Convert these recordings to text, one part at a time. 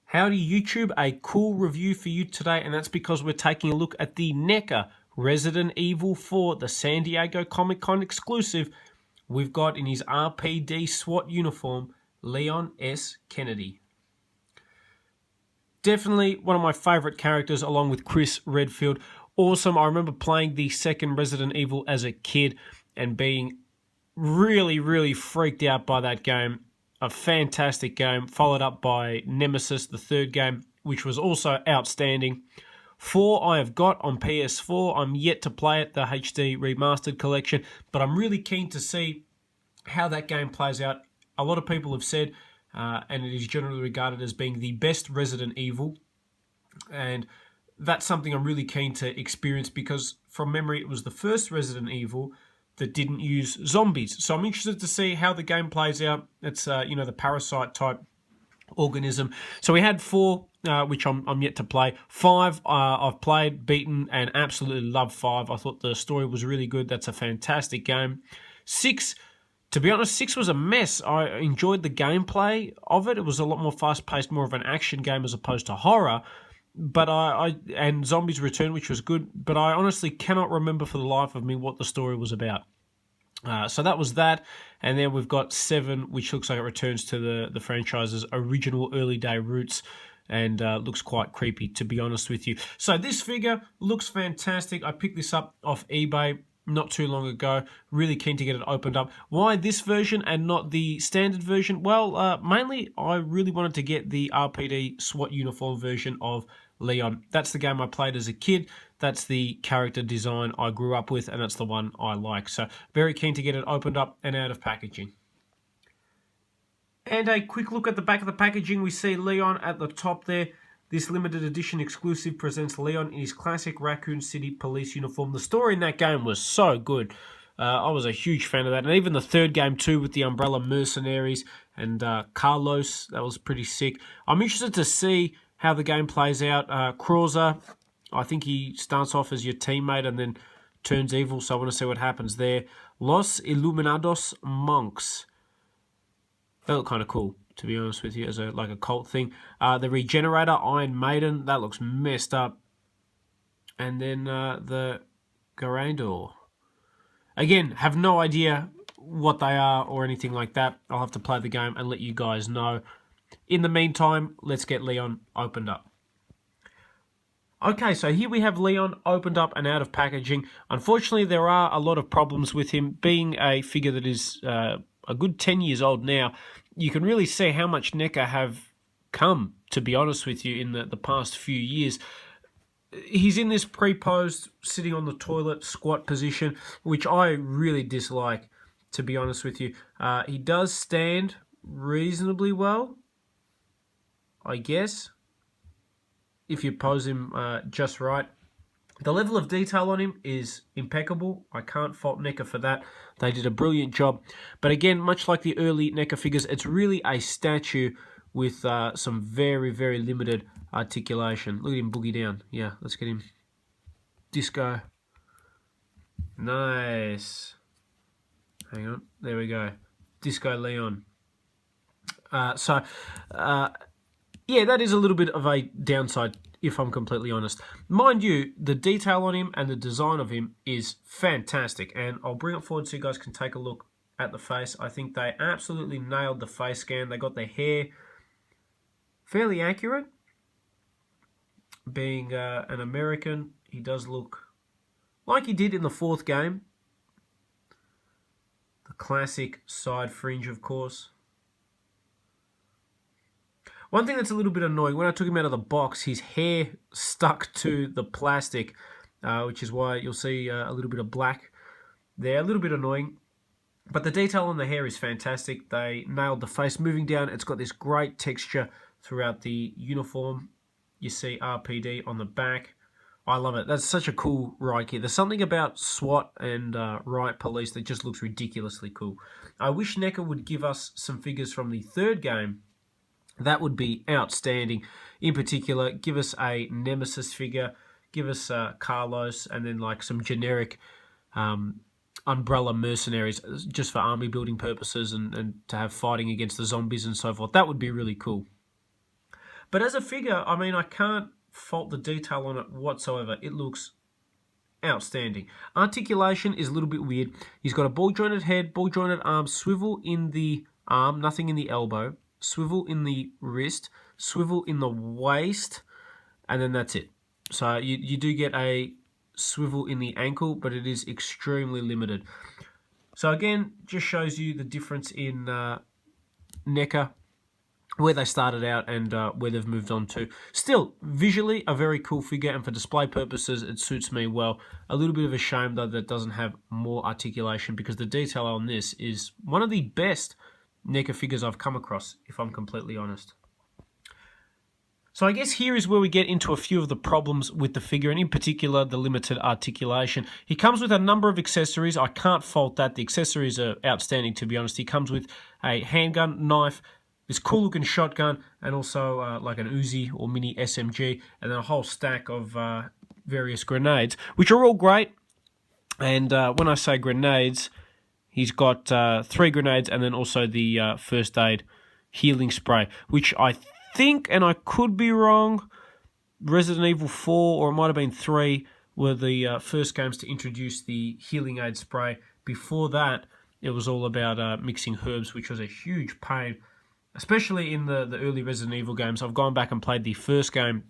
Howdy YouTube, a cool review for you today, and that's because we're taking a look at the NECA Resident Evil 4, the San Diego Comic-Con exclusive. We've got in his R.P.D. SWAT uniform, Leon S. Kennedy. Definitely one of my favourite characters along with Chris Redfield. Awesome. I remember playing the second Resident Evil as a kid and being really freaked out by that game. A fantastic game, followed up by Nemesis, the third game, which was also outstanding. 4 I have got on PS4. I'm yet to play it, the HD Remastered Collection, but I'm really keen to see how that game plays out. A lot of people have said, and it is generally regarded as being the best Resident Evil, and that's something I'm really keen to experience because from memory it was the first Resident Evil that didn't use zombies. So I'm interested to see how the game plays out. It's, the parasite type organism. So we had 4, which I'm yet to play. 5, I've played, beaten, and absolutely loved 5. I thought the story was really good. That's a fantastic game. 6, to be honest, 6 was a mess. I enjoyed the gameplay of it. It was a lot more fast-paced, more of an action game as opposed to horror. But and Zombies Return, which was good, but I honestly cannot remember for the life of me what the story was about. So that was that, and then we've got 7, which looks like it returns to the franchise's original early day roots, and looks quite creepy, to be honest with you. So this figure looks fantastic. I picked this up off eBay not too long ago. Really keen to get it opened up. Why this version and not the standard version? Well, mainly I really wanted to get the R.P.D. SWAT uniform version of Leon. That's the game I played as a kid. That's the character design I grew up with, and that's the one I like. So very keen to get it opened up and out of packaging. And a quick look at the back of the packaging. We see Leon at the top there. This limited edition exclusive presents Leon in his classic Raccoon City police uniform. The story in that game was so good. I was a huge fan of that. And even the third game too, with the Umbrella Mercenaries and Carlos, that was pretty sick. I'm interested to see how the game plays out. Krauser, I think he starts off as your teammate and then turns evil, so I want to see what happens there. Los Iluminados Monks. They look kind of cool, to be honest with you, as like a cult thing. The Regenerator, Iron Maiden, that looks messed up. And then the Garandor. Again, have no idea what they are or anything like that. I'll have to play the game and let you guys know. In the meantime, let's get Leon opened up. Okay, so here we have Leon opened up and out of packaging. Unfortunately, there are a lot of problems with him. Being a figure that is a good 10 years old now, you can really see how much NECA have come, to be honest with you, in the past few years. He's in this pre-posed, sitting on the toilet, squat position, which I really dislike, to be honest with you. He does stand reasonably well, I guess, if you pose him just right. The level of detail on him is impeccable. I can't fault NECA for that. They did a brilliant job. But again, much like the early NECA figures, it's really a statue with some very limited articulation. Look at him boogie down. Yeah, let's get him. Disco. Nice. Hang on. There we go. Disco Leon. Yeah, that is a little bit of a downside, if I'm completely honest. Mind you, the detail on him and the design of him is fantastic, and I'll bring it forward so you guys can take a look at the face. I think they absolutely nailed the face scan. They got the hair fairly accurate. Being an American, he does look like he did in the 4th game. The classic side fringe, of course. One thing that's a little bit annoying, when I took him out of the box, his hair stuck to the plastic, which is why you'll see a little bit of black there. A little bit annoying. But the detail on the hair is fantastic. They nailed the face. Moving down, it's got this great texture throughout the uniform. You see R.P.D. on the back. I love it. That's such a cool ride kit. There's something about SWAT and riot police that just looks ridiculously cool. I wish NECA would give us some figures from the 3rd game. That would be outstanding. In particular, give us a Nemesis figure, give us Carlos, and then like some generic Umbrella Mercenaries just for army building purposes and to have fighting against the zombies and so forth. That would be really cool. But as a figure, I mean, I can't fault the detail on it whatsoever. It looks outstanding. Articulation is a little bit weird. He's got a ball jointed head, ball jointed arm, swivel in the arm, nothing in the elbow, swivel in the wrist, swivel in the waist, and then that's it. So you do get a swivel in the ankle, but it is extremely limited. So again, just shows you the difference in NECA, where they started out and where they've moved on to. Still, visually, a very cool figure, and for display purposes, it suits me well. A little bit of a shame, though, that it doesn't have more articulation, because the detail on this is one of the best NECA figures I've come across, if I'm completely honest. So I guess here is where we get into a few of the problems with the figure, and in particular, the limited articulation. He comes with a number of accessories. I can't fault that. The accessories are outstanding, to be honest. He comes with a handgun, knife, this cool looking shotgun, and also like an Uzi or mini SMG, and then a whole stack of various grenades, which are all great. And when I say grenades, he's got 3 grenades, and then also the first aid healing spray, which I think, and I could be wrong, Resident Evil 4, or it might have been 3, were the first games to introduce the healing aid spray. Before that, it was all about mixing herbs, which was a huge pain, especially in the early Resident Evil games. I've gone back and played the first game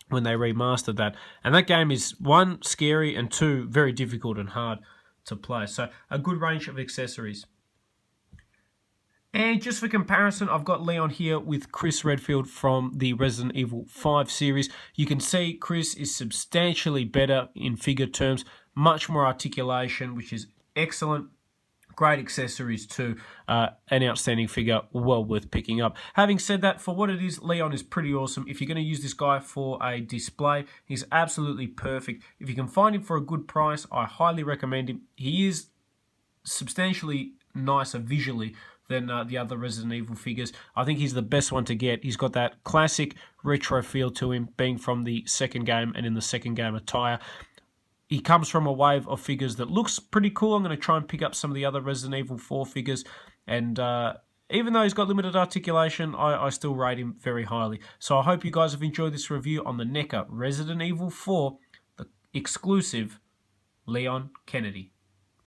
when they remastered that, and that game is, 1, scary, and 2, very difficult and hard to play. So a good range of accessories. And just for comparison, I've got Leon here with Chris Redfield from the Resident Evil 5 series. You can see Chris is substantially better in figure terms, much more articulation, which is excellent. Great accessories too. An outstanding figure, well worth picking up. Having said that, for what it is, Leon is pretty awesome. If you're going to use this guy for a display, he's absolutely perfect. If you can find him for a good price, I highly recommend him. He is substantially nicer visually than the other Resident Evil figures. I think he's the best one to get. He's got that classic retro feel to him, being from the second game and in the second game attire. He comes from a wave of figures that looks pretty cool. I'm going to try and pick up some of the other Resident Evil 4 figures, and even though he's got limited articulation, I still rate him very highly. So I hope you guys have enjoyed this review on the NECA Resident Evil 4, the exclusive Leon Kennedy.